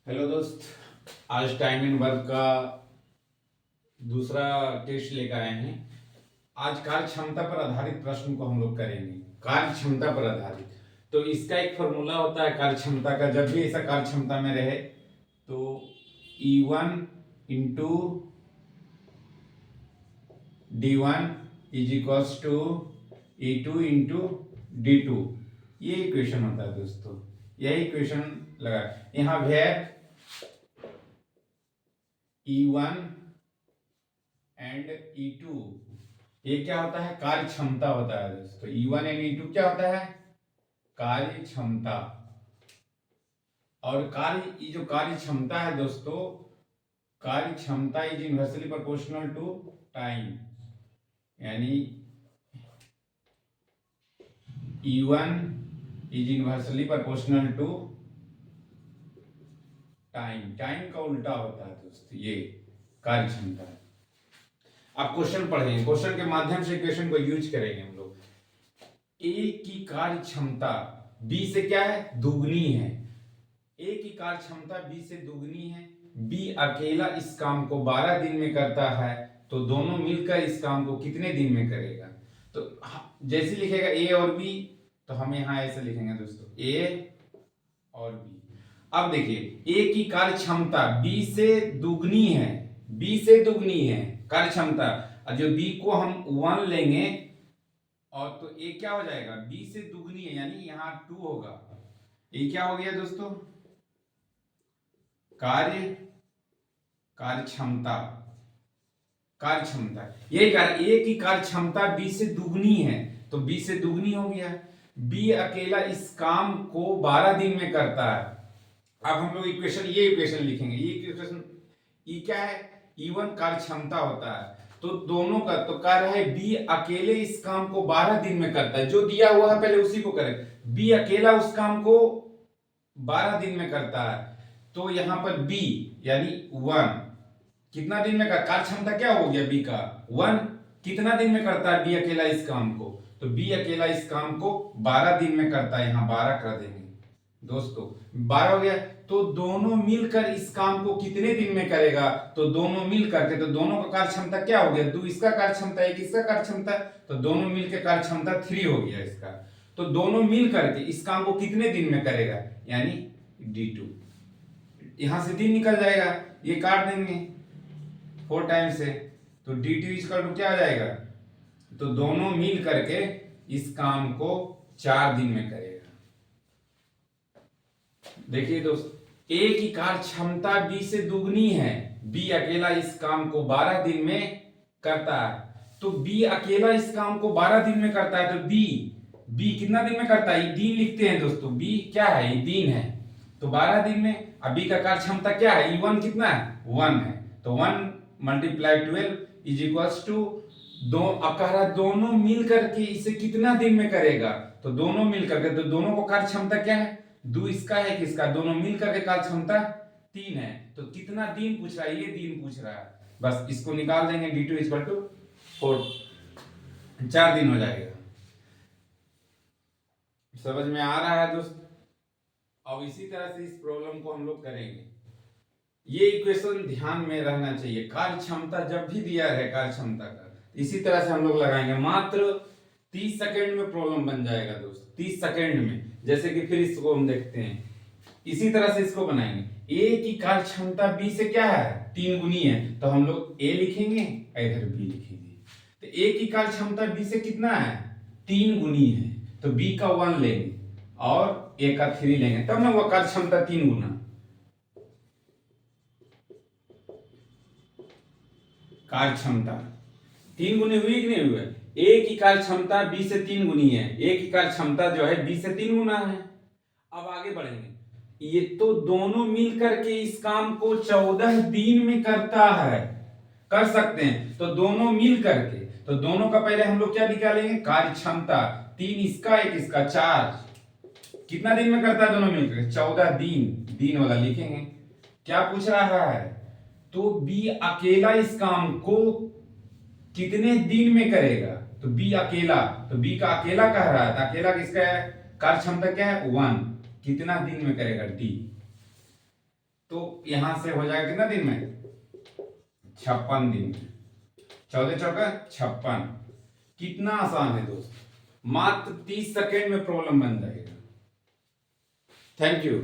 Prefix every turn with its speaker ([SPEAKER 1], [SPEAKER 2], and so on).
[SPEAKER 1] Hello दोस्त। आज time in work का दूसरा टेस्ट लेकर आए हैं। आज कार्य क्षमता पर आधारित प्रश्न को हम लोग करेंगे। कार्य क्षमता पर आधारित, तो इसका एक फॉर्मूला होता है कार्य क्षमता का। जब भी ऐसा कार्य क्षमता में रहे तो E1 into D1 is equals to E2 into D2। ये इक्वेशन होता है दोस्तों, यही इक्वेशन लगा। यहाँ वेर E1 एंड E2 ये क्या होता है? कार्य क्षमता होता है दोस्तों। E1 एंड E2 क्या होता है? कार्य क्षमता। और ये जो कार्य क्षमता है दोस्तों, कार्य क्षमता is inversely proportional to time, यानी E1 is inversely proportional to time. Time का उल्टा होता है दोस्तों ये कार्य क्षमता है। आप क्वेश्चन पढ़ेंगे, क्वेश्चन के माध्यम से क्वेश्चन को यूज करेंगे हम लोग। ए की कार्य क्षमता बी से क्या है? दुगनी है। ए की कार्य क्षमता बी से दुगनी है। बी अकेला इस काम को 12 दिन में करता है, तो दोनों मिलकर इस काम को कितने दिन में करेगा? तो जैसे लिखेगा ए और बी, तो हम यहां ऐसे लिखेंगे दोस्तों, ए और बी। अब देखिए, ए की कार्य क्षमता बी से दुगनी है, बी से दुगनी है कार्य क्षमता। और जो बी को हम 1 लेंगे, और तो ए क्या हो जाएगा? बी से दुगनी है, यानी यहाँ 2 होगा। ये क्या हो गया दोस्तों? कार्य क्षमता। कार्य क्षमता यही कार्य, ए की कार्य क्षमता बी से दुगनी है, तो बी से दुगनी हो गया। बी अकेला इस काम को 12 दिन में करता है। अब हम लोग ये इक्वेशन लिखेंगे। ये इक्वेशन ये क्या है? E1 कार्य क्षमता होता है, तो दोनों का तो कार्य है बी अकेले इस काम को 12 दिन में करता है। जो दिया हुआ है पहले उसी को करें। बी अकेला उस काम को 12 दिन में करता है, तो यहां पर बी यानी 1 कितना दिन में कार्य क्षमता क्या हो गया? बी का 1 कितना दिन में करता है बी अकेला इस काम को? तो बी अकेला इस काम को 12 दिन में करता है। यहां 12 कर देंगे दोस्तों, 12 हो गया। तो दोनों मिलकर इस काम को कितने दिन में करेगा? तो दोनों मिल करके, तो दोनों का कार्य क्षमता क्या हो गया? 2 इसका कार्य क्षमता, 1 इसका कार्य क्षमता, तो दोनों मिलकर कार्य क्षमता 3 हो गया इसका। तो दोनों मिल करके इस काम को कितने दिन में करेगा? यानी D2। यहां से दिन निकल जाएगा, ये काट देंगे 4 टाइम से, तो D2 इक्वल टू क्या आ जाएगा? तो दोनों मिल करके इस काम को 4 दिन में करेगा। देखिए दोस्त, ए की कार्य क्षमता बी से दुगनी है, बी अकेला इस काम को 12 दिन में करता है, तो बी अकेला इस काम को 12 दिन में करता है, तो बी कितना दिन में करता है? दिन लिखते हैं दोस्तों, बी क्या है? ये दिन है, तो 12 दिन में। अब बी का कार्य क्षमता क्या है? E1 कितना है? 1 है, तो 1 मल्टीप्लाई 12 इज इक्वल्स टू अब कह रहा है दोनों मिल करके इसे कितना दिन में करेगा? तो दोनों मिल करके, तो दोनों को कार्य क्षमता क्या है? 2 इसका है, किसका? दोनों मिल करके कार्य क्षमता 3 है। तो कितना दिन पूछ रहा है? ये दिन पूछ रहा है। बस इसको निकाल देंगे, D2 इक्वल टू 4, 4 दिन हो जाएगा। समझ में आ रहा है दोस्त? अब इसी तरह से इस प्रॉब्लम को हम लोग करेंगे। ये इक्वेशन ध्यान में रहना चाहिए। कार्य क्षमता जब भी दिया है कार्य क्षमता का, इसी तरह से हम लोग लगाएंगे। मात्र 30 सेकंड में प्रॉब्लम बन जाएगा दोस्त, 30 सेकंड में। जैसे कि फिर इसको हम देखते हैं, इसी तरह से इसको बनाएंगे। ए की कार्य क्षमता बी से क्या है? 3 गुनी है, तो हम लोग ए लिखेंगे, इधर बी लिखेंगे। तो ए की कार्य क्षमता बी से कितना है? 3 गुनी है, तो बी का 1 लेंगे और ए का 3 लेंगे, तब ना वो कार्य क्षमता 3 गुना। कार्य क्षमता 3 गुनी हुई कि नहीं हुई? ए की कार्य क्षमता बी से 3 गुनी है, ए की कार्य क्षमता जो है बी से 3 गुना है। अब आगे बढ़ेंगे। ये तो दोनों मिल करके इस काम को 14 दिन में करता है, कर सकते हैं। तो दोनों मिल करके, तो दोनों का पहले हम लोग क्या निकालेंगे? कार्य क्षमता 3 इसका, 1 इसका, 4 कितना दिन में करता है दोनों मिलकर? 14 दिन। दिन वाला लिखेंगे। क्या पूछ रहा है? तो बी अकेला इस काम को कितने दिन में करेगा? तो बी अकेला, तो बी का अकेला कह रहा है, तो अकेला किसका है? कार्य क्षमता क्या है? 1 कितना दिन में करेगा? D। तो यहां से हो जाएगा कितना दिन में, 56 दिन में। 14 चौका 56। कितना आसान है दोस्त, मात्र 30 सेकेंड में प्रॉब्लम बन जाएगा। Thank you.